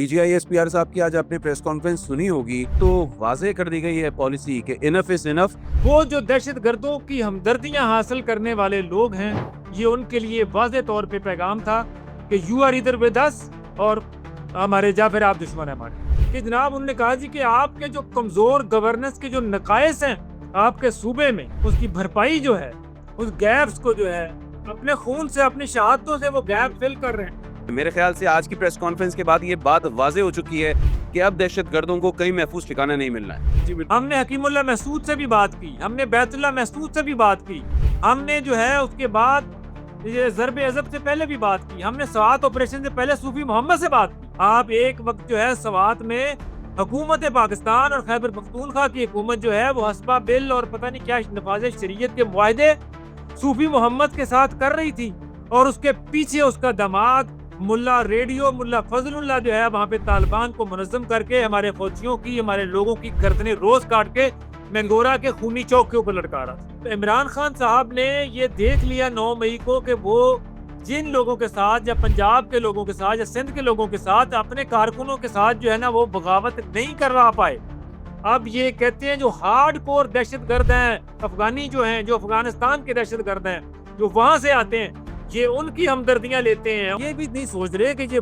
DG ISPR साहब की आज आपने प्रेस कॉन्फ्रेंस सुनी होगी, तो वाज़ेह कर दी गई है पॉलिसी कि इनफ इज इनफ। वो जो दहशतगर्दों की हमदर्दियां हासिल करने वाले लोग हैं, ये उनके लिए वाज़ेह तौर पे पैगाम था कि यू आर इधर विद अस और हमारे या फिर आप दुश्मन है हमारे। कि जनाब उन्होंने कहा जी कि आपके जो कमजोर गवर्नेंस के जो नकायस हैं आपके सूबे में, उसकी भरपाई जो है, उस गैप्स को जो है अपने खून से, अपनी शहादतों से वो गैप फिल कर रहे हैं। मेरे ख्याल से आज की प्रेस कॉन्फ्रेंस के बाद ये बात वाज़ेह हो चुकी है कि अब दहशतगर्दों को कहीं महफूज ठिकाना नहीं मिलना है। जी बिल्कुल। हमने हकीमुल्लाह महसूद से भी बात की, हमने बैतुल्लाह महसूद से भी बात की, हमने जो है उसके बाद ये ज़र्ब अज़ब से पहले भी बात की, हमने सवात ऑपरेशन से पहले सूफी मोहम्मद से बात की। आप एक वक्त जो है सवात में हुकूमत पाकिस्तान और खैबर पख्तूनख्वा की हुकूमत जो है वो हस्बा बिल और पता नहीं क्या नफाज शरीयत के मुआहदे सूफी मोहम्मद के साथ कर रही थी, और उसके पीछे उसका दामाद मुल्ला रेडियो मुल्ला फजलुल्लाह जो है वहां पे तालिबान को मुनज़्ज़म करके हमारे फौजियों की, हमारे लोगों की गर्दनें रोज काट के मैंगोरा के खूनी चौक के ऊपर लटका रहा था। तो इमरान खान साहब ने ये देख लिया 9 मई को कि वो जिन लोगों के साथ या पंजाब के लोगों के साथ या सिंध के लोगों के साथ अपने कारकुनों के साथ जो है ना वो बगावत नहीं कर रहा पाए। अब ये कहते हैं जो हार्ड कोर दहशतगर्द हैं अफगानी जो हैं, जो अफगानिस्तान के दहशतगर्द हैं, जो वहां से आते हैं, ये उनकी हमदर्दियां लेते हैं। ये भी नहीं सोच रहे कि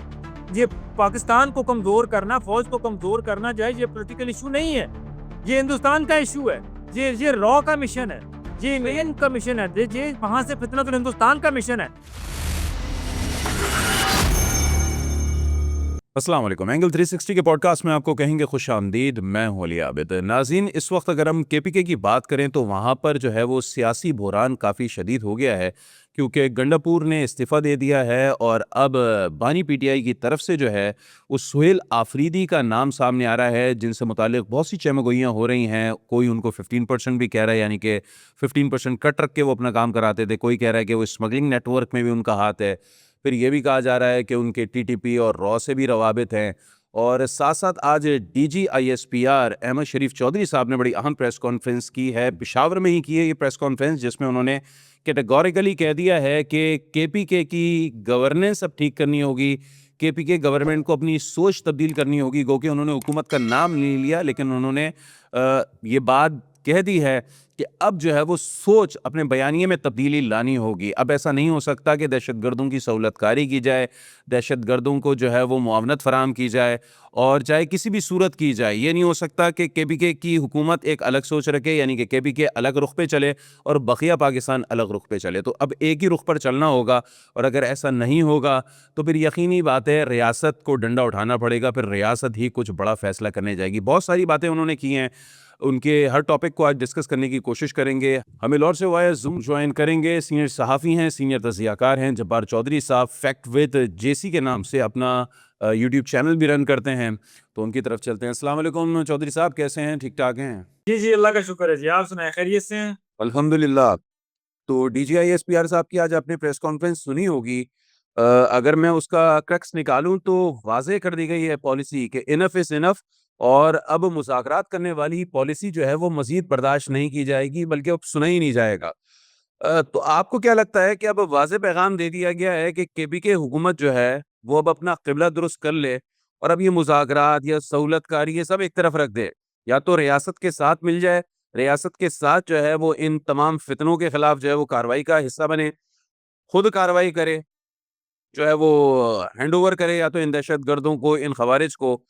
ये पाकिस्तान को कमजोर करना, फौज को कमजोर करना जो है ये पॉलिटिकल इशू नहीं है, ये हिंदुस्तान का इशू है। ये रॉ का मिशन है, ये मेन का मिशन है, ये वहां से फितनतुल हिंदुस्तान का मिशन है। अस्सलाम वालेकुम। एंगल 360 के पॉडकास्ट में आपको कहेंगे खुश आमदीद। मैं हूं अली आबिद। नाज़रीन, इस वक्त अगर हम केपीके की बात करें तो वहाँ पर जो है वो सियासी बहरान काफ़ी शदीद हो गया है, क्योंकि गंडापुर ने इस्तीफ़ा दे दिया है और अब बानी पीटीआई की तरफ से जो है उस सुहेल आफरीदी का नाम सामने आ रहा है, जिनसे मुतालिक बहुत सी चमगोइयाँ हो रही हैं। कोई उनको 15% भी कह रहा है, यानी कि 15% कट रख के वो अपना काम कराते थे। कोई कह रहा है कि वो स्मगलिंग नेटवर्क में भी उनका हाथ है। फिर ये भी कहा जा रहा है कि उनके टीटीपी और रॉ से भी रवाबित हैं। और साथ साथ आज डीजीआईएसपीआर अहमद शरीफ चौधरी साहब ने बड़ी अहम प्रेस कॉन्फ्रेंस की है, पेशावर में ही की है ये प्रेस कॉन्फ्रेंस, जिसमें उन्होंने कैटेगोरिकली कह दिया है कि केपीके की गवर्नेंस अब ठीक करनी होगी, केपीके गवर्नमेंट को अपनी सोच तब्दील करनी होगी। गो कि उन्होंने हुकूमत का नाम नहीं लिया, लेकिन उन्होंने ये बात कह दी है कि अब जो है वो सोच अपने बयानिए में तब्दीली लानी होगी। अब ऐसा नहीं हो सकता कि दहशतगर्दों की सहूलतकारी की जाए, दहशतगर्दों को जो है वो मुआवनत फराहम की जाए, और चाहे किसी भी सूरत की जाए। ये नहीं हो सकता कि केपीके की हुकूमत एक अलग सोच रखे, यानी कि केपीके अलग रुख पे चले और बकिया पाकिस्तान अलग रुख पे चले। तो अब एक ही रुख पर चलना होगा, और अगर ऐसा नहीं होगा तो फिर यकीनी बात है रियासत को डंडा उठाना पड़ेगा, फिर रियासत ही कुछ बड़ा फैसला करने जाएगी। बहुत सारी बातें उन्होंने की हैं, उनके हर टॉपिक को आज डिस्कस करने की कोशिश करेंगे। हमें लॉर से वाया जूम ज्वाइन करेंगे, सीनियर सहाफ़ी हैं, सीनियर तज़कियाकार हैं जब्बार चौधरी साहब, फैक्ट विद जेसी के नाम से अपना यूट्यूब चैनल भी रन करते हैं। तो उनकी तरफ चलते हैं। अस्सलाम वालेकुम चौधरी साहब, कैसे हैं? ठीक ठाक हैं? जी जी, अल्लाह का शुक्र है जी। आप सुनाए, खैरियत से हैं? अल्हम्दुलिल्लाह। तो डीजीआईएसपीआर साहब की आज आपने प्रेस कॉन्फ्रेंस सुनी होगी। अगर मैं उसका क्रक्स निकालूं तो वाज़ेह कर दी गई है पॉलिसी कि इनफ इज़ इनफ, और अब मुज़ाकरात करने वाली पॉलिसी जो है वो मज़ीद बर्दाश्त नहीं की जाएगी, बल्कि अब सुना ही नहीं जाएगा। तो आपको क्या लगता है कि अब वाज़ेह पैगाम दे दिया गया है कि केपीके हुकूमत जो है वो अब अपना क़िबला दुरुस्त कर ले, और अब ये मुज़ाकरात या सहूलतकारी ये सब एक तरफ रख दे, या तो रियासत के साथ मिल जाए, रियासत के साथ जो है वो इन तमाम फितनों के खिलाफ जो है वो कार्रवाई का हिस्सा बने, खुद कार्रवाई करे, जो है वो हैंड ओवर करे या तो इन दहशतगर्दों को, इन खवारिज को,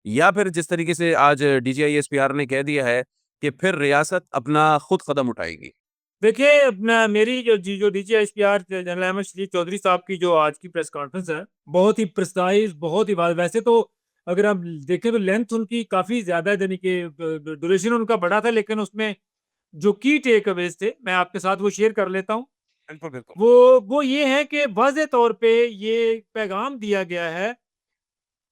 या फिर जिस तरीके से आज डीजीआईएसपीआर ने कह दिया है कि फिर रियासत अपना खुद कदम उठाएगी। देखिए, अपना मेरी जो डीजीआईएसपीआर जनरल अहमद शरीफ चौधरी साहब की जो आज की प्रेस कॉन्फ्रेंस है, बहुत ही प्रिसाइज, बहुत ही वैसे तो अगर आप देखें तो लेंथ उनकी काफी ज्यादा है, यानी कि ड्यूरेशन उनका बड़ा था, लेकिन उसमें जो की टेक अवेज थे मैं आपके साथ वो शेयर कर लेता हूँ। बिल्कुल बिल्कुल। वो ये है कि वाज़ेह तौर पे ये पैगाम दिया गया है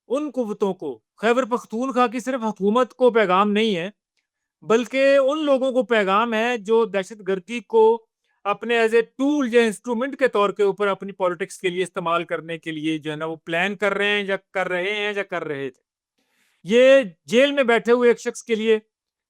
उन कुव्वतों को, खैबर पख्तूनख्वा की सिर्फ हुकूमत को पैगाम नहीं है, बल्कि उन लोगों को पैगाम है जो दहशतगर्दी को अपने एज ए टूल या इंस्ट्रूमेंट के तौर के ऊपर अपनी पॉलिटिक्स के लिए इस्तेमाल करने के लिए जो है ना वो प्लान कर रहे हैं, या कर रहे हैं, या कर रहे थे। ये जेल में बैठे हुए एक शख्स के लिए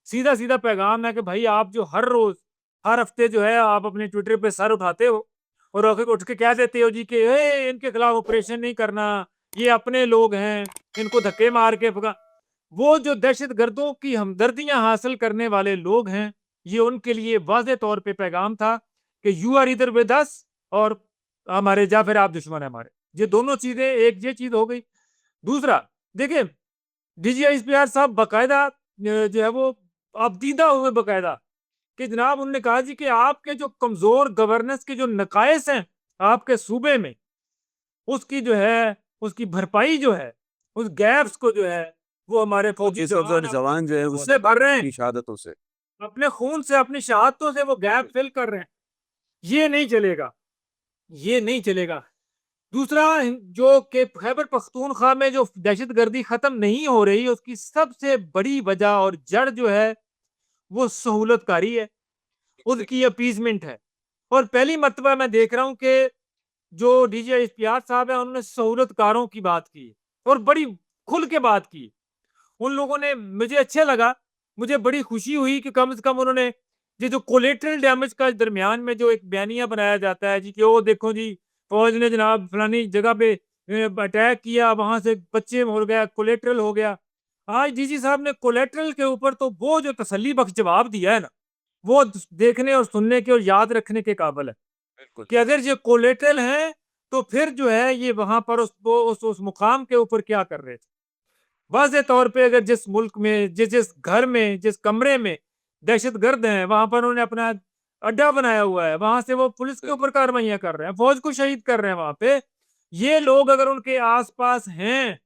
सीधा सीधा पैगाम है कि भाई आप जो हर रोज, हर हफ्ते जो है आप अपने ट्विटर पे सर उठाते हो और आखिर उठ के कह देते हो जी कि इनके खिलाफ ऑपरेशन नहीं करना, ये अपने लोग हैं, इनको धक्के मार के भगा। वो जो दहशतगर्दों की हमदर्दियां हासिल करने वाले लोग हैं, ये उनके लिए वाज़ेह तौर पे पैगाम था कि यू आर इधर विद अस और हमारे, या फिर आप दुश्मन है हमारे। ये दोनों चीजें, एक ये चीज हो गई। दूसरा, देखिए, डीजीआईएसपीआर साहब बाकायदा जो है वो अबदीदा हुए बाकायदा कि जनाब उन्होंने कहा जी कि आपके जो कमजोर गवर्नेंस के जो नकायस हैं आपके सूबे में, उसकी जो है, उसकी भरपाई जो है, उस गैप्स को जो है, वो हमारे फौजी इस अफसर जवान जवान जो है वो उससे भर रहे हैं, की शहादतों से। अपने खून से, अपनी शहादतों से वो गैप फिल कर रहे हैं। ये नहीं चलेगा, ये नहीं चलेगा। दूसरा, जो कि खैबर पख्तूनख्वा में जो दहशतगर्दी खत्म नहीं हो रही, उसकी सबसे बड़ी वजह और जड़ जो है वो सहूलतकारी है, उसकी अपीजमेंट है। और पहली मर्तबा मैं देख रहा हूं कि जो डीजे इश्तियाक साहब है, उन्होंने सहूलतकारों की बात की और बड़ी खुल के बात की। उन लोगों ने, मुझे अच्छा लगा, मुझे बड़ी खुशी हुई कि कम से कम उन्होंने ये जो कोलेटरल डैमेज का दरमियान में जो एक बयानिया बनाया जाता है जी कि वो देखो जी, फौज ने जनाब फलानी जगह पे अटैक किया, वहां से बच्चे हो गया, कोलेटरल हो गया। आज डीजी साहब ने कोलेटरल के ऊपर तो वो जो तसल्ली बख्श जवाब दिया है ना, वो देखने और सुनने के और याद रखने के काबिल है बिल्कुल। कि अगर ये कोलेटरल है तो फिर जो है ये वहां पर उस मुकाम के ऊपर क्या कर रहे थे। वाज़े तौर पे अगर जिस मुल्क में, जिस जिस घर में, जिस कमरे में दहशतगर्द हैं, वहां पर उन्होंने अपना अड्डा बनाया हुआ है, वहां से वो पुलिस के ऊपर कार्रवाइयां कर रहे हैं, फौज को शहीद कर रहे हैं वहां पे। ये लोग अगर उनके आसपास हैं,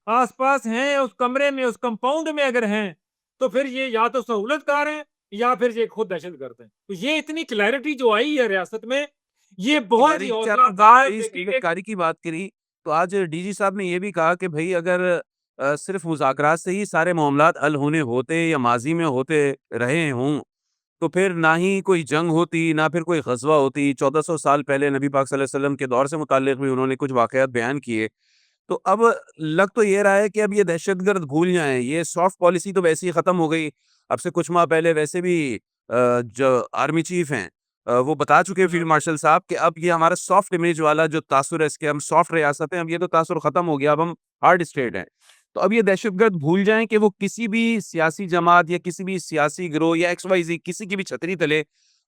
आसपास हैं, उस कमरे में, उस कंपाउंड में अगर हैं, तो फिर ये या तो सहूलतकार हैं या फिर ये खुद दहशतगर्द हैं। तो ये इतनी क्लैरिटी जो आई है रियासत में, ये बहुत ही हौसला अफजाई है इस कि कारी की बात करी तो आज डीजी साहब ने ये भी कहा कि भाई अगर सिर्फ मुज़ाकरात से ही सारे मामलात हल होने होते या माजी में होते रहे हों तो फिर ना ही कोई जंग होती, ना फिर कोई ग़ज़वा होती। 1400 साल पहले नबी पाक सल्लल्लाहु अलैहि वसल्लम के दौर से मुताल्लिक़ भी उन्होंने कुछ वाक़यात बयान किए। तो अब लग तो ये रहा है कि अब ये दहशतगर्द भूल जाएँ, ये सॉफ्ट पॉलिसी तो वैसे ही ख़त्म हो गई। अब से कुछ माह पहले वैसे भी जो आर्मी चीफ़ हैं वो बता चुके हैं फील्ड मार्शल साहब कि अब ये हमारा सॉफ्ट इमेज वाला जो तासुर है इसके, हम सॉफ्ट रियासत हैं, अब ये तो तासुर ख़त्म हो गया, अब हम हार्ड स्टेट हैं। तो अब ये दहशतगर्द भूल जाएँ कि वो किसी भी सियासी जमात या किसी भी सियासी गिरोह या एक्स-वाई-ज़ेड किसी की भी छतरी तले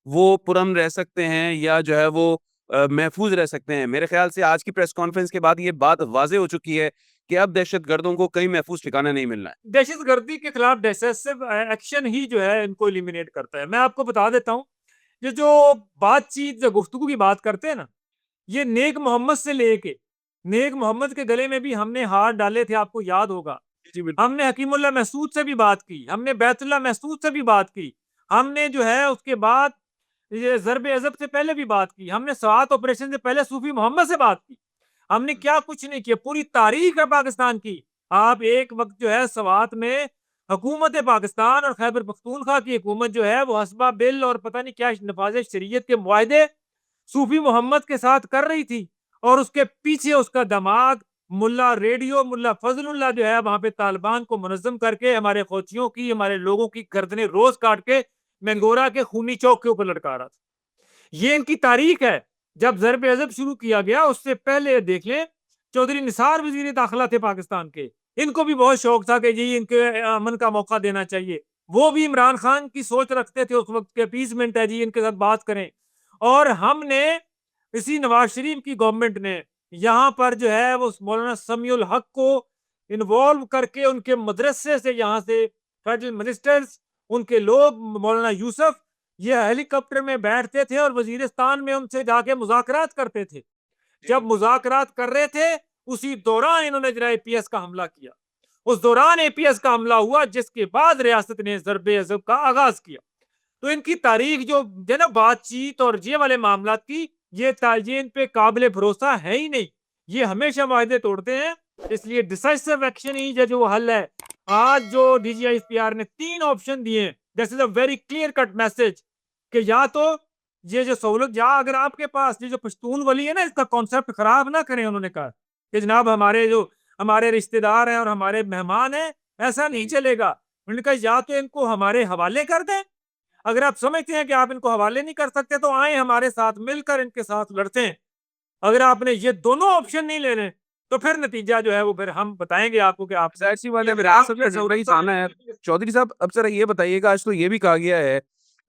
वो पुरअमन रह सकते हैं या जो है वो महफूज रह सकते हैं। मेरे ख्याल से आज की प्रेस कॉन्फ्रेंस के बाद ये बात वाज़ेह हो चुकी है कि अब दहशतगर्दों को कहीं महफूज ठिकाना नहीं मिलना है। दहशतगर्दी के खिलाफ डिसाइसिव एक्शन ही जो है इनको एलिमिनेट करता है। मैं आपको बता देता हूँ, ये जो बातचीत, जो गुफ्तगू की बात करते हैं ना, ये नेक मोहम्मद से लेके, नेक मोहम्मद के गले में भी हमने हाथ डाले थे, आपको याद होगा। जी, बिल्कुल। हमने हकीमुल्लाह महसूद से भी बात की, हमने बैतुल्लाह महसूद से भी बात की, हमने जो है उसके बाद ये ज़र्ब अज़ब से पहले भी बात की, हमने स्वात ऑपरेशन से पहले सूफी मोहम्मद से बात की। हमने क्या कुछ नहीं किया, पूरी तारीख है पाकिस्तान की। आप एक वक्त जो है स्वात में हुकूमत पाकिस्तान और खैबर पख्तूनख्वा की हुकूमत जो है वो हसबा बिल और पता नहीं क्या नफाज शरीयत के मुआहदे सूफी मोहम्मद के साथ कर रही थी, और उसके पीछे उसका दमाग मुल्ला रेडियो, मुल्ला फजलुल्लाह जो है वहां पे तालिबान को मुनज़्ज़म करके हमारे फौजियों की, हमारे लोगों की गर्दनें रोज काट के मैंगोरा के खूनी चौक के ऊपर लटका रहा था। ये इनकी तारीख है। जब ज़र्ब अज़ब शुरू किया गया उससे पहले देख लें, चौधरी निसार वजीर दाखिला थे पाकिस्तान के, इनको भी बहुत शौक था कि जी इनके अमन का मौका देना चाहिए। वो भी इमरान खान की सोच रखते थे उस वक्त के, अपीसमेंट है जी, इनके साथ बात करें। और हमने, इसी नवाज शरीफ की गवर्नमेंट ने यहाँ पर जो है वो मौलाना समीउल हक को इन्वॉल्व करके उनके मदरसे से, यहाँ से फेडरल मिनिस्टर्स, उनके लोग, मौलाना यूसुफ, ये हेलीकॉप्टर में बैठते थे और वजीरिस्तान में उनसे जाके मुज़ाकरात करते थे। जब मुज़ाकरात कर रहे थे उसी दौरान इन्होंने जरा एपीएस का हमला किया। उस दौरान एपीएस का हमला हुआ जिसके बाद रियासत ने ज़र्ब अज़ब का आगाज किया। तो इनकी तारीख जो है ना बातचीत और ये वाले मामला की, ये इन पे काबिल भरोसा है ही नहीं। ये हमेशा वायदे तोड़ते हैं, इसलिए डिसाइसिव एक्शन ही जो हल है। आज जो डीजीआईएसपीआर ने 3 ऑप्शन दिए, this is a very clear cut message कि या तो ये जो सहूलत, या अगर आपके पास ये जो पश्तून वली है ना, इसका कॉन्सेप्ट खराब ना करें। उन्होंने कहा कि जनाब हमारे जो हमारे रिश्तेदार हैं और हमारे मेहमान हैं, ऐसा नहीं चलेगा। उन्होंने कहा या तो इनको हमारे हवाले कर दें, अगर आप समझते हैं कि आप इनको हवाले नहीं कर सकते तो आए हमारे साथ मिलकर इनके साथ लड़ते हैं। अगर आपने ये दोनों ऑप्शन नहीं ले रहे तो फिर नतीजा जो है वो फिर हम बताएंगे आपको कि आप जाहिर सी बात है विरासत में जरूर ही आना है। चौधरी साहब अब जरा ये बताइएगा, आज तो ये भी कहा गया है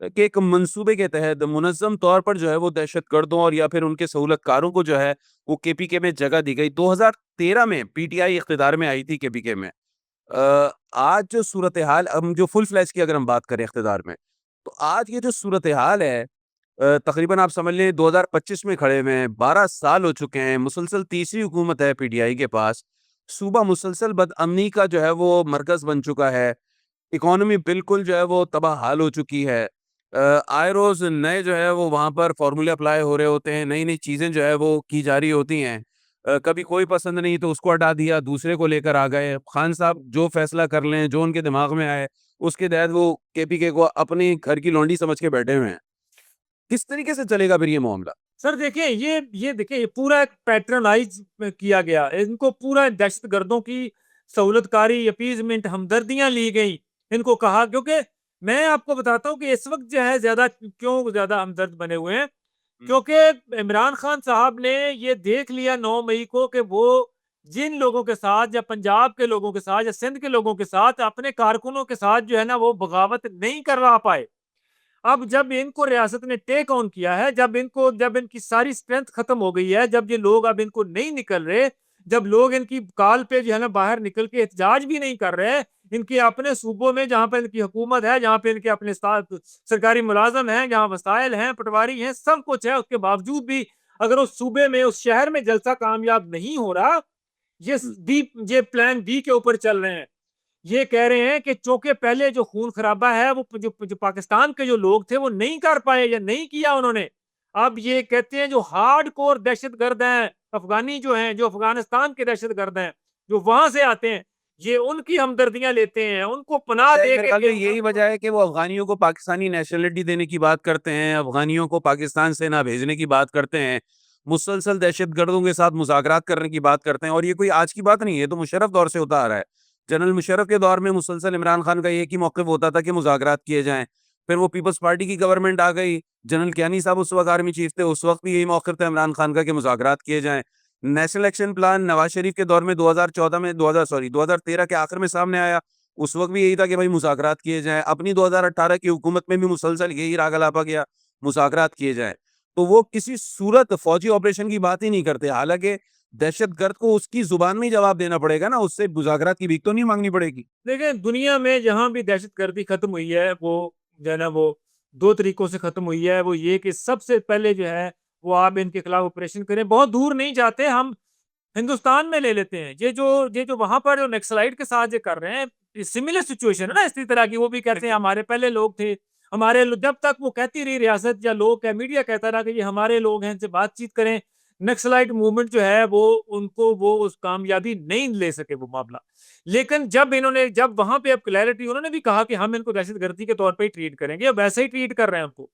कि एक मंसूबे के तहत मुनज़्ज़म तौर पर जो है वो दहशतगर्दों और या फिर उनके सहूलतकारों को जो है वो केपीके में जगह दी गई। 2013 में पीटीआई इख्तिदार में आई थी केपीके में। आज जो सूरत-ए-हाल, हम जो फुल फ्लैश की अगर हम बात करें इख्तिदार में, तो आज ये जो सूरत-ए-हाल है, तकरीबन आप समझ लें 2025 में खड़े हुए हैं, 12 साल हो चुके हैं, मुसलसल तीसरी हुकूमत है पीटीआई के पास। सूबा मुसलसल बदअमनी का जो है वो मरकज़ बन चुका है। इकॉनमी बिल्कुल जो है वो तबाह-हाल हो चुकी है। आए रोज़ नए जो है वो वहाँ पर फ़ॉर्मूले अप्लाई हो रहे होते हैं, नई-नई चीज़ें जो है वो की जा रही होती हैं। कभी कोई पसंद नहीं तो उसको हटा दिया, दूसरे को लेकर आ गए। खान साहब जो फ़ैसला कर लें, जो उनके दिमाग में आए, उसके तहत वो केपीके को अपनी घर की लौंडी समझ के बैठे हुए हैं। किस तरीके से चलेगा फिर ये मामला? सर देखिए ये देखिए ये पूरा एक पैटर्नाइज किया गया, इनको पूरा दहशतगर्दों की सहूलतकारी, अपीजमेंट, हमदर्दियां ली गई, इनको कहा, क्योंकि मैं आपको बताता हूँ कि इस वक्त जो है ज्यादा क्यों ज्यादा हमदर्द बने हुए हैं, क्योंकि इमरान खान साहब ने ये देख लिया 9 मई को कि वो जिन लोगों के साथ या पंजाब के लोगों के साथ या सिंध के लोगों के साथ अपने कारकुनों के साथ जो है ना वो बगावत नहीं करवा पाए। अब जब इनको रियासत ने टेक ऑन किया है, जब इनकी सारी स्ट्रेंथ खत्म हो गई है, जब ये लोग अब इनको नहीं निकल रहे, जब लोग इनकी कॉल पे जो है ना बाहर निकल के एहतजाज भी नहीं कर रहे, इनके अपने सूबों में जहां पर इनकी हुकूमत है, जहां पे इनके अपने सरकारी मुलाजम हैं, जहां वसाइल हैं, पटवारी हैं, सब कुछ है, उसके बावजूद भी अगर उस सूबे में, उस शहर में जलसा कामयाब नहीं हो रहा, ये डी ये प्लान बी के ऊपर चल रहे हैं। ये कह रहे हैं कि चूंकि पहले जो खून खराबा है वो जो पाकिस्तान के जो लोग थे वो नहीं कर पाए या नहीं किया उन्होंने, अब ये कहते हैं जो हार्ड कोर दहशतगर्द हैं, अफगानी जो हैं, जो अफगानिस्तान के दहशतगर्द हैं, जो वहां से आते हैं, ये उनकी हमदर्दियां लेते हैं, उनको पनाह शायद दे मेरे के ख्याल में फिर यही वजह है कि वो अफ़गानियों को पाकिस्तानी नेशनैलिटी देने की बात करते हैं, अफ़गानियों को पाकिस्तान से ना भेजने की बात करते हैं, मुसलसल दहशतगर्दों के साथ मुज़ाकरात करने की बात करते हैं, और ये कोई आज की बात नहीं है, ये तो मुशर्रफ दौर से होता आ रहा है। जनरल मुशर्रफ के दौर में मुसलसल इमरान खान का एक ही मौक़िफ़ होता था कि मुज़ाकरात किए जाएँ। फिर वो पीपल्स पार्टी की गवर्नमेंट आ गई, जनरल कियानी साहब उस वक़्त आर्मी चीफ़ थे, उस वक़्त भी यही मौक़िफ़ था इमरान खान का कि मुज़ाकरात किए जाएँ। National action plan Nawaz Sharif के दौर में 2014 में 2013 के आखिर में सामने आया। उस वक़्त भी यही था कि भाई मुज़ाकरात किए जाएँ। अपनी 2018 की हुकूमत में भी मुसलसल यही राग-अलापा गया, मुज़ाकरात किए जाएँ। तो वो किसी सूरत फ़ौजी ऑपरेशन की बात ही नहीं करते। हालाँकि दहशतगर्द को उसकी ज़ुबान में ही जवाब देना पड़ेगा ना, उससे मुज़ाकरात की भीख तो नहीं माँगनी पड़ेगी। देखें, दुनिया में जहां भी दहशतगर्दी खत्म हुई है वो जो है ना वो दो तरीकों से खत्म हुई है। वो ये कि सबसे पहले जो है वो आप इनके खिलाफ ऑपरेशन करें, बहुत दूर नहीं जाते, हम हिंदुस्तान में ले लेते हैं, ये जो वहां पर जो नक्सलाइट के साथ ये कर रहे हैं, सिमिलर सिचुएशन है ना इसी तरह की। वो भी कहते हैं हमारे पहले लोग थे, जब तक वो कहती रही रियासत या लोग क्या मीडिया कहता रहा कि ये हमारे लोग हैं, इनसे बातचीत करें, नक्सलाइट मूवमेंट जो है वो उनको वो उस कामयाबी नहीं ले सके वो मामला। लेकिन जब वहां पे अब क्लैरिटी, उन्होंने भी कहा कि हम इनको दहशतगर्दी के तौर पे ही ट्रीट करेंगे, अब वैसे ही ट्रीट कर रहे हैं उनको।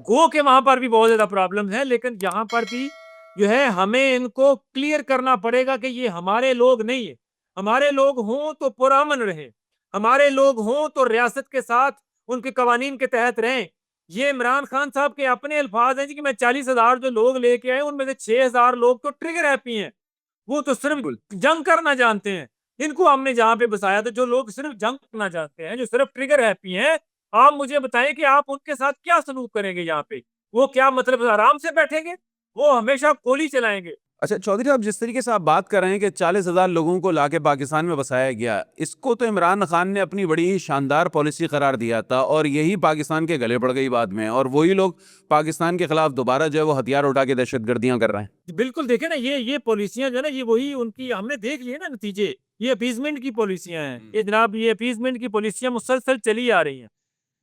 गो के वहां पर भी बहुत ज्यादा प्रॉब्लम है, लेकिन यहाँ पर भी जो है हमें इनको क्लियर करना पड़ेगा कि ये हमारे लोग नहीं है। हमारे लोग हों तो पुरअमन रहे, हमारे लोग हों तो रियासत के साथ उनके कवानीन के तहत रहें। ये इमरान खान साहब के अपने अल्फाज हैं जी कि मैं 40,000 जो लोग लेके आए उनमें से 6,000 लोग तो ट्रिगर हैप्पी हैं, वो तो सिर्फ बिल्कुल। जंग करना जानते हैं। इनको हमने जहां पे बसाया, तो जो लोग सिर्फ जंग करना चाहते हैं, जो सिर्फ ट्रिगर हैप्पी हैं, आप मुझे बताएं कि आप उनके साथ क्या सलूक करेंगे यहाँ पे? वो क्या मतलब आराम से बैठेंगे? वो हमेशा गोली चलाएंगे। अच्छा चौधरी साहब, जिस तरीके से आप बात कर रहे हैं कि 40,000 लोगों को लाके पाकिस्तान में बसाया गया, इसको तो इमरान खान ने अपनी बड़ी ही शानदार पॉलिसी करार दिया था और यही पाकिस्तान के गले पड़ गई बाद में, और वही लोग पाकिस्तान के खिलाफ दोबारा जो है वो हथियार उठा के दहशतगर्दियां कर रहे हैं। बिल्कुल देखे ना, ये पॉलिसियां जो है ना, ये वही उनकी हमने देख लिए ना नतीजे। ये अपीजमेंट की पॉलिसियां हैं, ये जनाब, ये अपीजमेंट की पॉलिसियां मुसलसल चली आ रही हैं।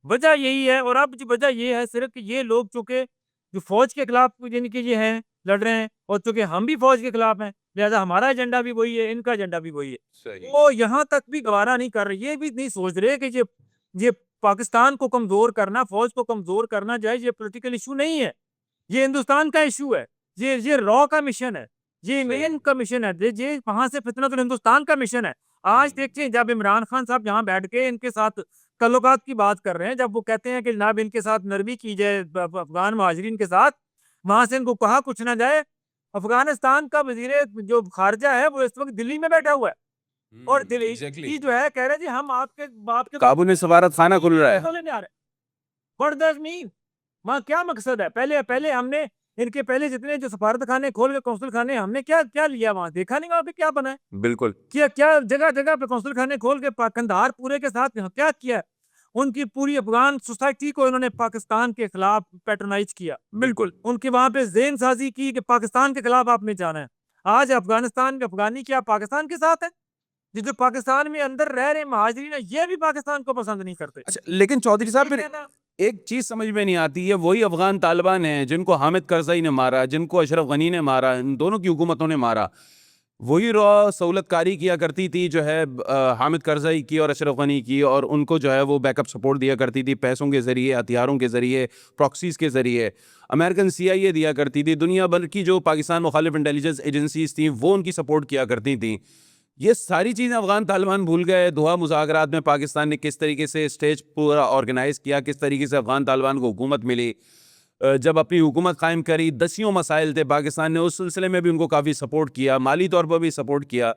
वजह यही है, और अब वजह ये है सिर्फ कि ये लोग चूंकि जो फौज के खिलाफ जिनके ये हैं, लड़ रहे हैं, और चूंकि हम भी फौज के खिलाफ हैं, लिहाजा हमारा एजेंडा भी वही है, इनका एजेंडा भी वही है। सही। वो यहाँ तक भी गवारा नहीं कर रहे, ये भी नहीं सोच रहे कि ये पाकिस्तान को कमजोर करना, फौज को कमजोर करना जो है, ये पॉलिटिकल इशू नहीं है, ये हिंदुस्तान का इशू है। ये रॉ का मिशन है, ये मेन का मिशन है, ये वहां से फितनतुल हिंदुस्तान का मिशन है। आज देखिए, जब इमरान खान साहब यहाँ बैठ के इनके साथ तल्लुकात की बात कर रहे हैं, जब वो कहते हैं कि जनाब इनके साथ नरमी की जाए अफगान महाजरीन के साथ, वहां से इनको कहा कुछ ना जाए, अफगानिस्तान का वजीर जो खारजा है वो इस वक्त दिल्ली में बैठा हुआ है और दिल्ली एग्जैक्टली जो है कह रहे जी हम आपके काबुल में सफारत खाना खुल रहा है। लेने आ रहे। What does mean? वहाँ क्या मकसद है? पहले पहले हमने इनके पहले जितने जो सफारत खाने खोल के कौंसल खाने हमने क्या क्या लिया वहाँ? देखा नहीं वहाँ पे क्या बना है? बिल्कुल क्या क्या जगह जगह पे कौंसल खाने खोल के कंधार पूरे के साथ क्या किया? उनकी पूरी अफगान सोसाइटी को इन्होंने पाकिस्तान के खिलाफ पैट्रोनाइज किया। बिल्कुल उनकी वहां पे जेन साजी की कि पाकिस्तान के खिलाफ आपने जाना है। आज अफगानिस्तान के अफगानी क्या पाकिस्तान के साथ है? जो पाकिस्तान में अंदर रह रहे महाजरीन है ये भी पाकिस्तान को पसंद नहीं करते। अच्छा लेकिन चौधरी साहब फिर ठीक है ना? एक चीज समझ में नहीं आती है, वही अफगान तालिबान हैं जिनको हामिद करजई ने मारा, जिनको अशरफ गनी ने मारा, इन दोनों की हुकूमतों ने मारा, वही रॉ सहूलतकारी किया करती थी जो है हामिद करजई की और अशरफ गनी की, और उनको जो है वो बैकअप सपोर्ट दिया करती थी पैसों के ज़रिए, हथियारों के ज़रिए, प्रॉक्सीज के ज़रिए। अमेरिकन CIA दिया करती थी, दुनिया भर की जो पाकिस्तान मुखालिफ इंटेलिजेंस एजेंसीज थी वो उनकी सपोर्ट किया करती थी। ये सारी चीज़ें अफगान तालिबान भूल गए। दोहा मुज़ाकरात में पाकिस्तान ने किस तरीके से स्टेज पूरा ऑर्गेनाइज़ किया, किस तरीके से अफगान तालिबान को हुकूमत मिली, जब अपनी हुकूमत कायम करी दसियों मसाइल थे, पाकिस्तान ने उस सिलसिले में भी उनको काफ़ी सपोर्ट किया, माली तौर पर भी सपोर्ट किया।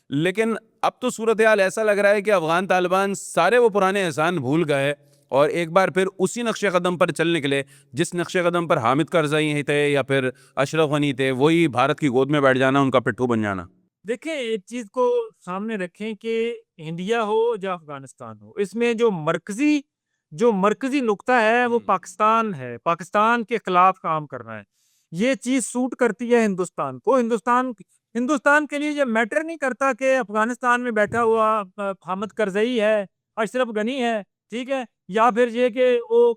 लेकिन अब तो सूरत हाल ऐसा लग रहा है कि अफगान तालिबान सारे वो पुराने एहसान भूल गए और एक बार फिर उसी नक्शे कदम पर चल निकले जिस नक्शे कदम पर हामिद करजई थे या फिर अशरफ गनी थे, वही भारत की गोद में बैठ जाना, उनका पिट्ठू बन जाना। देखें एक चीज को सामने रखें कि इंडिया हो या अफगानिस्तान हो, इसमें जो मरकजी नुक्ता है वो पाकिस्तान है। पाकिस्तान के खिलाफ काम करना है। ये चीज सूट करती है हिंदुस्तान को। हिंदुस्तान के लिए ये मैटर नहीं करता कि अफगानिस्तान में बैठा हुआ हामिद करजई है, अशरफ गनी है, ठीक है, या फिर ये कि वो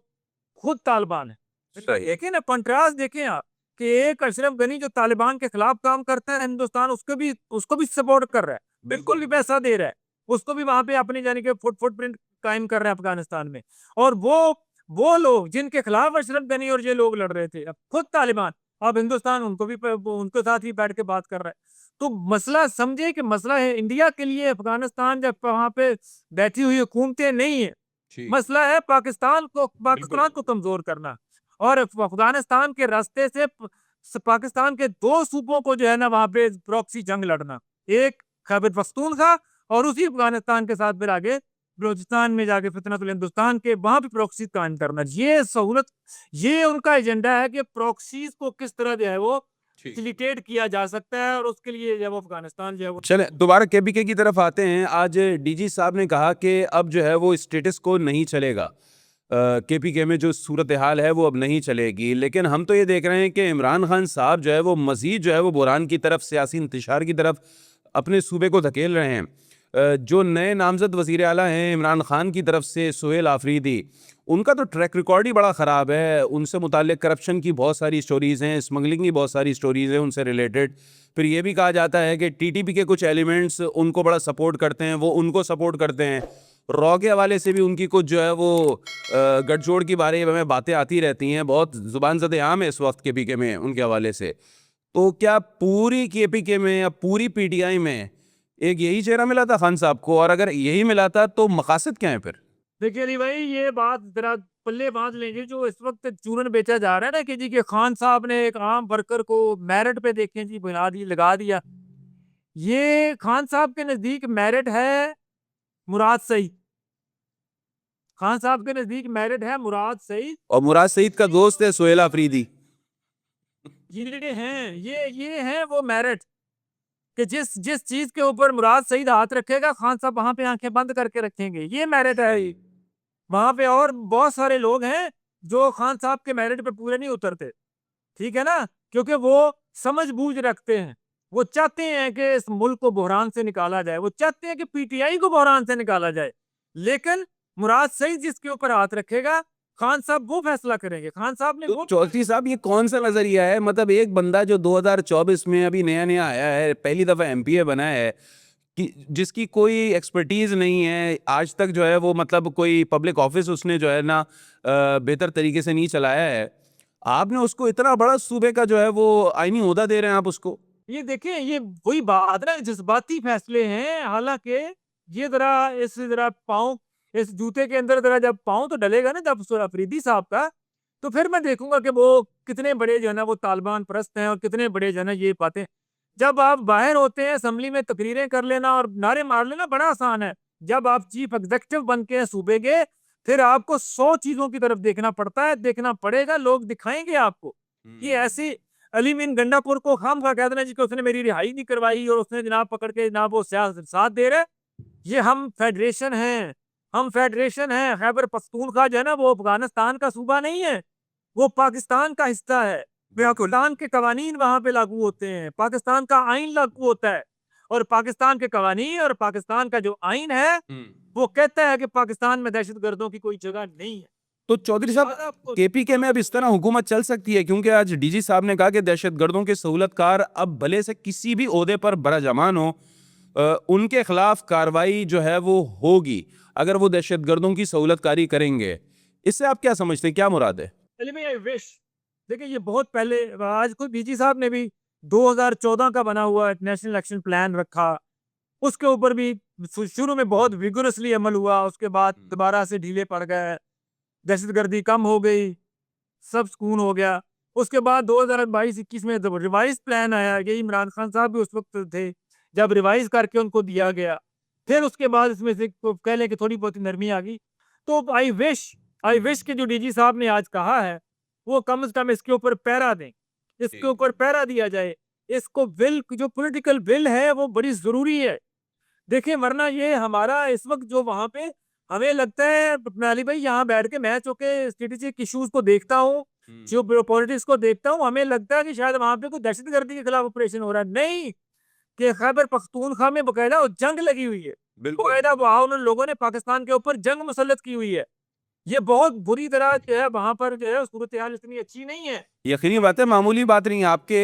खुद तालिबान है। सही। देखें ना, कंट्रास्ट देखें आप कि एक अशरफ गनी जो तालिबान के खिलाफ काम करता है, हिंदुस्तान उसको भी सपोर्ट कर रहा है, बिल्कुल भी पैसा दे रहा है, उसको भी वहां पे अपनी यानी कि फुटप्रिंट कायम कर रहा है अफगानिस्तान में। और वो लोग जिनके खिलाफ अशरफ गनी और ये लोग लड़ रहे थे, अब खुद तालिबान, अब हिंदुस्तान उनके साथ ही बैठ के बात कर रहा है। तो मसला समझे कि मसला है इंडिया के लिए अफगानिस्तान जब वहां पे बैठी हुई हुकूमतें नहीं है, मसला है पाकिस्तान को कमजोर करना और अफगानिस्तान के रास्ते से पाकिस्तान के दो सूबों को जो है ना वहां पे प्रॉक्सी जंग लड़ना, एक खैबर पख्तूनख्वा और उसी अफगानिस्तान के साथ फिर आगे बलूचिस्तान में जाके फितनतुल हिंदुस्तान के वहां भी प्रॉक्सी कायम करना। ये सहूलत, ये उनका एजेंडा है कि प्रॉक्सीज को किस तरह जो है वो फैसिलिटेट किया जा सकता है और उसके लिए जब अफगानिस्तान जो है वो। चले दोबारा KPK की तरफ आते हैं। आज DG साहब ने कहा कि अब जो है वो स्टेटस को नहीं चलेगा, KPK में जो सूरत हाल है वो अब नहीं चलेगी। लेकिन हम तो ये देख रहे हैं कि इमरान खान साहब जो है वो मज़ीद जो है वो बुरहान की तरफ, सियासी इंतशार की तरफ अपने सूबे को धकेल रहे हैं। जो नए नामजद वज़ीर आला हैं इमरान खान की तरफ से, सुहेल आफरीदी, उनका तो ट्रैक रिकॉर्ड ही बड़ा ख़राब है। उनसे मुताल्लिक़ करप्शन की बहुत सारी स्टोरीज़ हैं, स्मगलिंग की बहुत सारी स्टोरीज़ हैं उनसे रिलेटेड। फिर ये भी कहा जाता है कि TTP के कुछ एलिमेंट्स उनको बड़ा सपोर्ट करते हैं, वो उनको सपोर्ट करते हैं। रॉ के हवाले से भी उनकी कुछ जो है वो गठजोड़ के बारे में बातें आती रहती हैं, बहुत ज़ुबान ज़द आम है इस वक्त KPK में उनके हवाले से। तो क्या पूरी KPK में या पूरी PTI में एक यही चेहरा मिला था खान साहब को, और अगर यही मिला था तो मकासद क्या है फिर? देखिए अली भाई, ये बात जरा पल्ले बांध लीजिए। जो इस वक्त चूरन बेचा जा रहा है ना कि जी के खान साहब ने एक आम वर्कर को मेरिट पे देखें जी बना दी, लगा दिया, ये खान साहब के नजदीक मेरिट है मुराद सईद। खान साहब के नजदीक मेरिट है मुराद सईद, और मुराद सईद का दोस्त है सुहेल आफरीदी। ये हैं ये हैं वो मेरिट कि जिस जिस चीज के ऊपर मुराद सईद हाथ रखेगा खान साहब वहां पे आंखें बंद करके रखेंगे, ये मेरिट है। वहां पे और बहुत सारे लोग हैं जो खान साहब के मेरिट पे पूरे नहीं उतरते, ठीक है ना, क्योंकि वो समझ बूझ रखते हैं। वो चाहते हैं कि इस मुल्क को बहरान से निकाला जाए, वो चाहते हैं कि PTI को बहरान से निकाला जाए, लेकिन मुराद सईद जिसके ऊपर हाथ रखेगा खान साहब वो फैसला करेंगे। खान साहब ने तो चौधरी साहब ये कौन सा नजरिया है? मतलब एक बंदा जो 2024 में अभी नया नया आया है, पहली दफा MPA बना है, कि जिसकी कोई एक्सपर्टीज नहीं है आज तक जो है वो, मतलब कोई पब्लिक ऑफिस उसने जो है ना बेहतर तरीके से नहीं चलाया है, आपने उसको इतना बड़ा सूबे का जो है वो आईनी ओहदा दे रहे हैं आप उसको। ये देखें, ये वही बात ना, जज्बाती फैसले हैं। हालांकि ये जरा पाँव इस जूते के अंदर जरा जब पाँव तो डलेगा ना जब अफरीदी साहब का, तो फिर मैं देखूंगा कि वो कितने बड़े जो है ना वो तालिबान परस्त हैं और कितने बड़े जो है ना ये बातें। जब आप बाहर होते हैं असेंबली में तकरीरें कर लेना और नारे मार लेना बड़ा आसान है। जब आप चीफ एग्जीक्यूटिव बन के सूबे के, फिर आपको 100 चीजों की तरफ देखना पड़ता है, देखना पड़ेगा, लोग दिखाएंगे आपको। ये ऐसी अली मीन गंडापुर को खामखा कह देना जी कि उसने मेरी रिहाई नहीं करवाई और उसने जनाब पकड़ के जनाब वो साथ दे रहे। ये हम फेडरेशन हैं, हम फेडरेशन हैं। खैबर पख्तूनख्वा जो है ना वो अफगानिस्तान का सूबा नहीं है, वो पाकिस्तान का हिस्सा है। पाकिस्तान के कवानीन वहां पे लागू होते हैं, पाकिस्तान का आइन लागू होता है, और पाकिस्तान के कवानीन और पाकिस्तान का जो आइन है वो कहता है कि पाकिस्तान में दहशतगर्दों की कोई जगह नहीं है। तो चौधरी साहब, और आपको केपीके में अब इस तरह हुकूमत चल सकती है? क्योंकि आज डीजी साहब ने कहा कि दहशतगर्दों के सहूलतकार अब भले से किसी भी ओहदे पर बराजमान हो, उनके खिलाफ कार्रवाई जो है वो होगी अगर वो दहशतगर्दों की सहूलतकारी करेंगे। इससे आप क्या समझते हैं, क्या मुराद है? अली भाई आई विश, देखिए ये बहुत पहले, आज खुद डीजी साहब ने भी 2014 का बना हुआ एक नेशनल एक्शन प्लान रखा, उसके ऊपर भी शुरू में बहुत विगोरसली अमल हुआ, उसके बाद दोबारा से ढीले पड़ गए, दहशतगर्दी कम हो गई, सब सुकून हो गया। उसके बाद 2022-21 में जब रिवाइज प्लान आया, ये इमरान खान साहब भी उस वक्त थे जब रिवाइज करके उनको दिया गया, फिर उसके बाद इसमें से कह लें कि थोड़ी बहुत नरमी आ गई। तो आई विश के जो डीजी साहब ने आज कहा है वो कम से कम इसके ऊपर पहरा दें, इसके ऊपर पहरा दिया जाए, इसको विल जो पॉलिटिकल विल है वो बड़ी जरूरी है। देखिए वरना ये हमारा इस वक्त जो वहां पे हमें लगता है अली भाई, यहाँ बैठ के मैं चूंकि स्ट्रेटेजिक इश्यूज को देखता हूँ, जो पॉलिटिक्स को देखता हूँ, हमें लगता है कि शायद वहां पे कोई दहशतगर्दी के खिलाफ ऑपरेशन हो रहा है। नहीं, कि खैबर पख्तूनख्वा में बकायदा जंग लगी हुई है, बकायदा वहां उन लोगों ने पाकिस्तान के ऊपर जंग मुसल्लत की हुई है। ये बहुत बुरी तरह जो है वहां पर जो है सूरत हाल इतनी अच्छी नहीं है। यकीनी बात है, मामूली बात नहीं है। आपके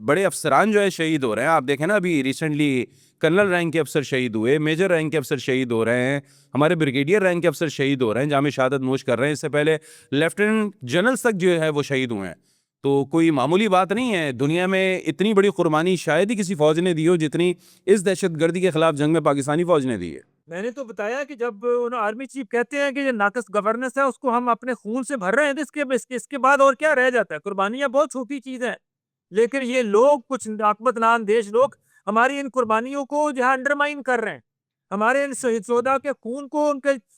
बड़े अफसरान जो है शहीद हो रहे हैं। आप देखें ना, अभी रिसेंटली कर्नल रैंक के अफसर शहीद हुए, मेजर रैंक के अफसर शहीद हो रहे हैं, हमारे ब्रिगेडियर रैंक के अफसर शहीद हो रहे हैं, जामे शहादत नोश कर रहे हैं। इससे पहले लेफ्टिनेंट जनरल तक जो है वो शहीद हुए हैं। तो कोई मामूली बात नहीं है। दुनिया में इतनी बड़ी कुर्बानी शायद ही किसी फौज ने दी हो जितनी इस दहशतगर्दी के खिलाफ जंग में पाकिस्तानी फौज ने दी है। मैंने तो बताया कि जब आर्मी चीफ कहते हैं कि ये नाकस गवर्नेंस है, उसको हम अपने खून से भर रहे हैं, तो इसके बाद और क्या रह जाता है? कुर्बानियां बहुत छोटी चीज है, लेकिन ये लोग कुछ आकबतनान देश लोग हमारी इन कुर्बानियों को जो है अंडरमाइन कर रहे हैं, हमारे इन शहीद शोहदा के खून को,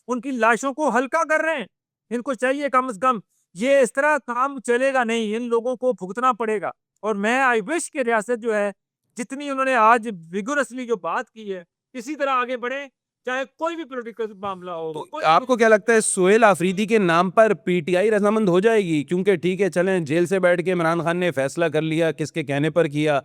उनकी लाशों को हल्का कर रहे हैं। इनको चाहिए कम से कम, ये इस तरह काम चलेगा नहीं, इन लोगों को भुगतना पड़ेगा। और मैं आई विश की रियासत जो है, जितनी उन्होंने आज विगोरसली जो बात की है, इसी तरह आगे बढ़े, चाहे कोई भी पॉलिटिकल मामला हो। तो आपको क्या लगता है, सोहेल आफरीदी के नाम पर पीटीआई रजामंद हो जाएगी? क्योंकि ठीक है, चलें, जेल से बैठ के इमरान खान ने फैसला कर लिया, किसके कहने पर किया,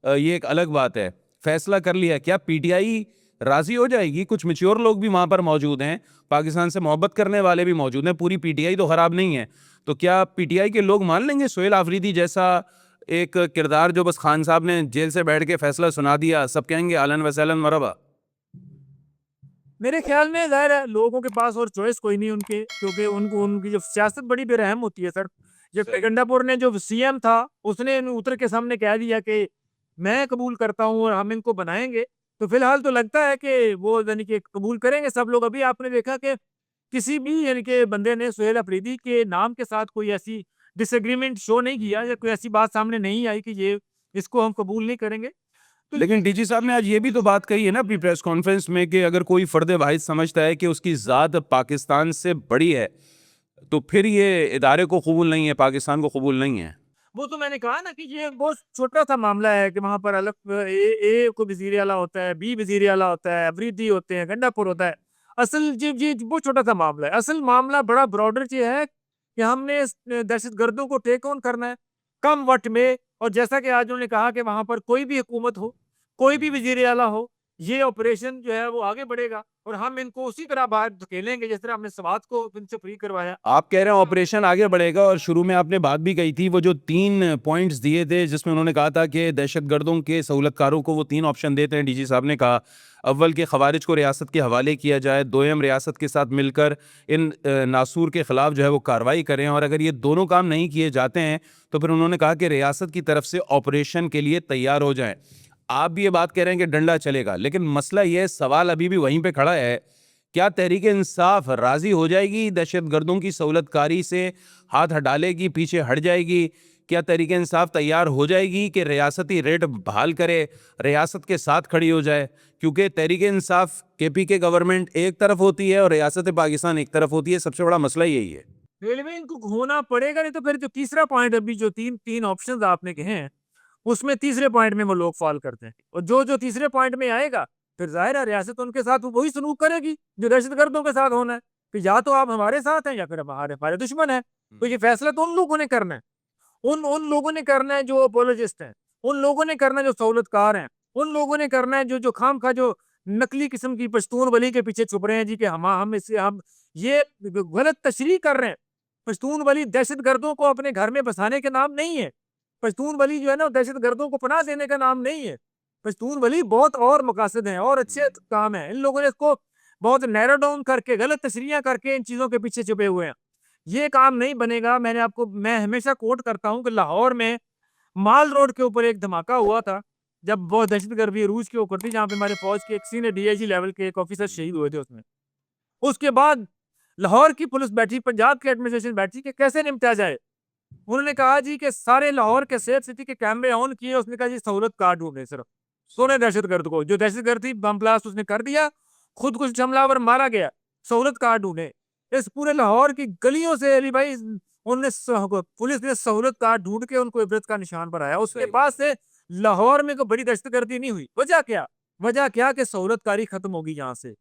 ये एक अलग बात है। फैसला कर लिया, क्या पीटीआई राजी हो जाएगी? कुछ मैच्योर लोग भी वहां पर मौजूद हैं, पाकिस्तान से मोहब्बत करने वाले भी मौजूद हैं, पूरी पीटीआई तो खराब नहीं है। तो क्या पीटीआई के लोग मान लेंगे सोहेल आफरीदी जैसा एक किरदार, जो बस खान साहब ने जेल से बैठ के फैसला सुना दिया, सब कहेंगे अहलन व सहलन मरहबा? मेरे ख्याल में ज़ाहिर है लोगों के पास और चॉइस कोई नहीं उनके, क्योंकि उनको उनकी जो सियासत बड़ी बेरहम होती है सर। जब गंडापुर ने जो सीएम था, उसने उतर के सामने कह दिया कि मैं कबूल करता हूँ और हम इनको बनाएंगे, तो फिलहाल तो लगता है कि वो यानी कि कबूल करेंगे सब लोग। अभी आपने देखा कि किसी भी यानी कि बंदे ने सोहेल अफरीदी के नाम के साथ कोई ऐसी डिसएग्रीमेंट शो नहीं किया, या कोई ऐसी बात सामने नहीं आई कि ये इसको हम कबूल नहीं करेंगे। तो लेकिन डीजी साहब ने आज ये भी तो बात कही है ना अपनी प्रेस कॉन्फ्रेंस में कि अगर कोई फर्द वाहिद समझता है कि उसकी ज़ात पाकिस्तान से बड़ी है, तो फिर ये इदारे को कबूल नहीं है, पाकिस्तान को कबूल नहीं है। वो तो मैंने कहा ना कि ये बहुत छोटा सा मामला है कि वहां पर अलग ए को वजीर आला होता है, बी वजीर आला होता है, अफरीदी होते हैं, गंडापुर होता है। असल जी बहुत छोटा सा मामला है। असल मामला बड़ा ब्रॉडर ये है कि हमने दहशतगर्दों को टेक ऑन करना है कम वक्त में। और जैसा कि आज उन्होंने कहा कि वहां पर कोई भी हुकूमत हो, कोई भी वजीर आला हो, ये ऑपरेशन जो है वो आगे बढ़ेगा और हम इनको उसी तरह बाहर धकेलेंगे जिस तरह हमने सवात को इनसे फ्री करवाया। आप कह रहे हैं ऑपरेशन आगे बढ़ेगा, और शुरू में आपने बात भी कही थी, वो जो 3 पॉइंट्स दिए थे जिसमें उन्होंने कहा था कि दहशतगर्दों के सहूलतकारों को वो 3 ऑप्शन देते हैं। डीजी साहब ने कहा, अव्वल के खवारिज को रियासत के हवाले किया जाए, दोयम रियासत के साथ मिलकर इन नासूर के खिलाफ जो है वो कार्रवाई करें, और अगर ये दोनों काम नहीं किए जाते हैं तो फिर उन्होंने कहा कि रियासत की तरफ से ऑपरेशन के लिए तैयार हो जाएं। आप भी ये बात कह रहे हैं कि डंडा चलेगा, लेकिन मसला ये है, सवाल अभी भी वहीं पे खड़ा है क्या तहरीक इंसाफ राजी हो जाएगी दहशतगर्दों की सहूलतकारी से, हाथ हटालेगी, पीछे हट जाएगी? क्या तहरीक इंसाफ तैयार हो जाएगी कि रियासती रेट बहाल करे, रियासत के साथ खड़ी हो जाए? क्योंकि तहरीक इंसाफ केपीके गवर्नमेंट एक तरफ होती है और रियासत पाकिस्तान एक तरफ होती है, सबसे बड़ा मसला यही है। रेलवे इनको होना पड़ेगा, नहीं तो फिर जो तीसरा पॉइंट अभी जो तीन ऑप्शंस आपने कहे हैं उसमें तीसरे पॉइंट में वो लोग फॉल करते हैं, और जो तीसरे पॉइंट में आएगा फिर जाहिर है रियासत उनके साथ वही सलूक करेगी जो दहशतगर्दों के साथ होना है कि या तो आप हमारे साथ हैं या फिर हमारे हमारे दुश्मन है। तो ये फैसला तो उन लोगों ने करना है, उन लोगों ने करना है जो अपोलोजिस्ट हैं, उन लोगों ने करना है जो सहूलतकार हैं, उन लोगों ने करना है जो जो खाम खा जो नकली किस्म की पश्तून वली के पीछे छुप रहे हैं जी कि हम इससे हम ये गलत तशरीह कर रहे हैं। पश्तून वली दहशत गर्दों को अपने घर में बसाने के नाम नहीं है। पश्तून वली जो है ना दहशत गर्दों को पनाह देने का नाम नहीं है। पश्तून वली बहुत और मकासद हैं और अच्छे काम है। इन लोगों ने इसको बहुत नैरो डाउन करके गलत तशरीह करके इन चीजों के पीछे छुपे हुए हैं। ये काम नहीं बनेगा। मैं हमेशा कोट करता हूँ कि लाहौर में माल रोड के ऊपर एक धमाका हुआ था जब बहुत दहशतगर्दी रूस के ऊपर थी, जहाँ पे हमारे फौज के एक सीनियर डीआईजी लेवल के एक ऑफिसर शहीद हुए थे उसमें। उसके बाद लाहौर की पुलिस बैठी, पंजाब की एडमिनिस्ट्रेशन बैठी कि कैसे निपटा जाए। उन्होंने कहा जी कि सारे लाहौर के सेफ सिटी के कैमरे ऑन किए। उसने कहा जी सहूलत कार्ड ढूंढे सिर्फ सोने दहशतगर्द को, जो दहशतगर्द थी बम ब्लास्ट उसने कर दिया, खुद कुछ हमलावर मारा गया, सहूलत कार्ड ढूंढे। इस पूरे लाहौर की गलियों से अली भाई पुलिस ने सहूलत कार्ड ढूंढ के उनको इबरत का निशान बनाया। उसके बाद से लाहौर में कोई बड़ी दहशतगर्दी नहीं हुई। वजह क्या कि सहूलतकारी खत्म होगी यहाँ से।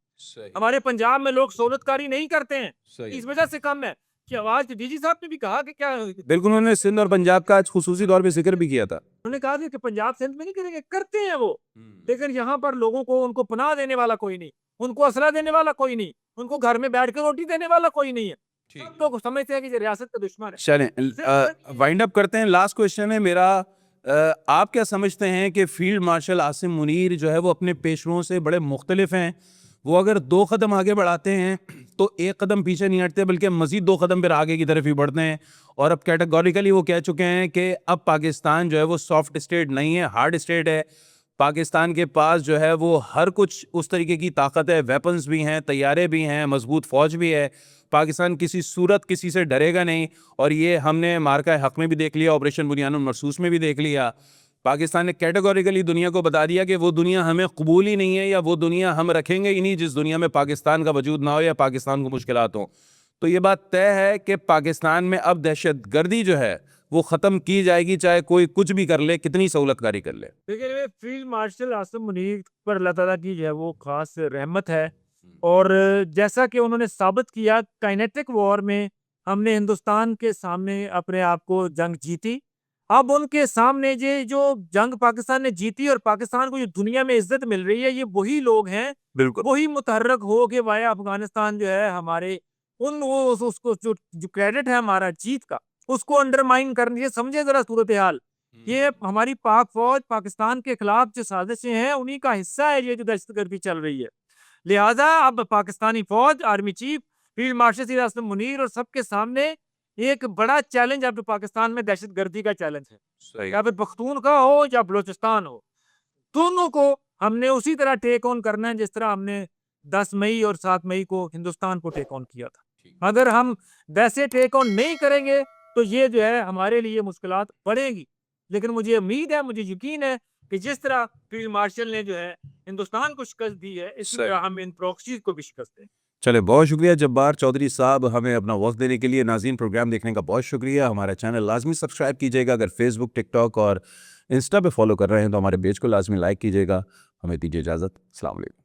हमारे पंजाब में लोग सहूलतकारी नहीं करते हैं, इस वजह से कम है कि आवाज डीजी साहब ने भी कहा कि क्या बिल्कुल, उन्होंने सिंध और पंजाब का आज खुसूसी तौर पे जिक्र भी किया था। उन्होंने कहा कि पंजाब सिंध में नहीं करेंगे, करते हैं वो, लेकिन यहाँ पर लोगों को उनको पनाह देने वाला कोई नहीं, उनको असला देने वाला कोई नहीं, उनको घर में बैठ कर रोटी देने वाला कोई नहीं है। सब लोग समझते हैं कि ये रियासत का दुश्मन है। चलें वाइंड अप करते हैं। लास्ट क्वेश्चन है मेरा, आप क्या समझते हैं कि फील्ड मार्शल आसिम मुनीर जो है वो अपने पेशरों से बड़े मुख्तलिफ हैं? वो अगर 2 कदम आगे बढ़ाते हैं तो 1 कदम पीछे नहीं हटते, बल्कि मजीद 2 कदम फिर आगे की तरफ ही बढ़ते हैं। और अब कैटेगोरिकली वो कह चुके हैं कि अब पाकिस्तान जो है वो सॉफ्ट स्टेट नहीं है, हार्ड स्टेट है। पाकिस्तान के पास जो है वो हर कुछ उस तरीके की ताकत है, वेपन्स भी हैं, तैयारे भी हैं, मजबूत फ़ौज भी है। पाकिस्तान किसी सूरत किसी से डरेगा नहीं। और ये हमने मार्का हक में भी देख लिया, ऑपरेशन बुनियानुल मरसूस में भी देख लिया। पाकिस्तान ने कैटेगोरिकली दुनिया को बता दिया कि वो दुनिया हमें कबूल ही नहीं है, या वो दुनिया हम रखेंगे ही नहीं जिस दुनिया में पाकिस्तान का वजूद ना हो या पाकिस्तान को मुश्किलात हों। तो ये बात तय है कि पाकिस्तान में अब दहशतगर्दी जो है वो ख़त्म की जाएगी, चाहे कोई कुछ भी कर ले, कितनी सहूलतकारी कर ले। देखिए फील्ड मार्शल आसिम मुनीर पर अल्लाह ताला की जो है वो खास रहमत है। और जैसा कि उन्होंने साबित किया काइनेटिक वॉर में, हमने हिंदुस्तान के सामने अपने आप को जंग जीती। अब उनके सामने ये जो जंग पाकिस्तान ने जीती और पाकिस्तान को जो दुनिया में इज्जत मिल रही है, ये वही लोग हैं, बिल्कुल वही मुतहर्रक हो के वाया अफगानिस्तान जो है हमारे उन वो उसको जो क्रेडिट है हमारा जीत का, उसको अंडरमाइन करनी है। समझे जरा सूरत हाल, ये हमारी पाक फौज पाकिस्तान के खिलाफ जो साजिशें हैं उन्हीं का हिस्सा है ये जो दहशतगर्दी चल रही है। लिहाजा अब पाकिस्तानी फौज, army chief, field marshal Asim Munir और सबके सामने एक बड़ा चैलेंज अब पाकिस्तान में दहशतगर्दी का चैलेंज है। सही। या फिर पख्तूनख्वा हो या बलोचिस्तान हो, दोनों को हमने उसी तरह टेक ऑन करना है जिस तरह हमने 10 मई और 7 मई को हिंदुस्तान को टेक ऑन किया था। अगर हम वैसे टेक ऑन नहीं करेंगे तो ये जो है हमारे लिए मुश्किलात बढ़ेगी। लेकिन मुझे उम्मीद है, मुझे यकीन है कि जिस तरह फील्ड मार्शल ने जो है हिंदुस्तान को शिकस्त दी है, इसी तरह हम इन प्रॉक्सीज को भी शिकस्त दें। चले, बहुत शुक्रिया जब्बार चौधरी साहब हमें अपना वक्त देने के लिए। नाज़रीन, प्रोग्राम देखने का बहुत शुक्रिया। हमारा चैनल लाजमी सब्सक्राइब कीजिएगा। अगर फेसबुक, टिकटॉक और इंस्टा पे फॉलो कर रहे हैं तो हमारे पेज को लाजमी लाइक कीजिएगा। हमें दीजिए इजाज़त। अस्सलाम वालेकुम।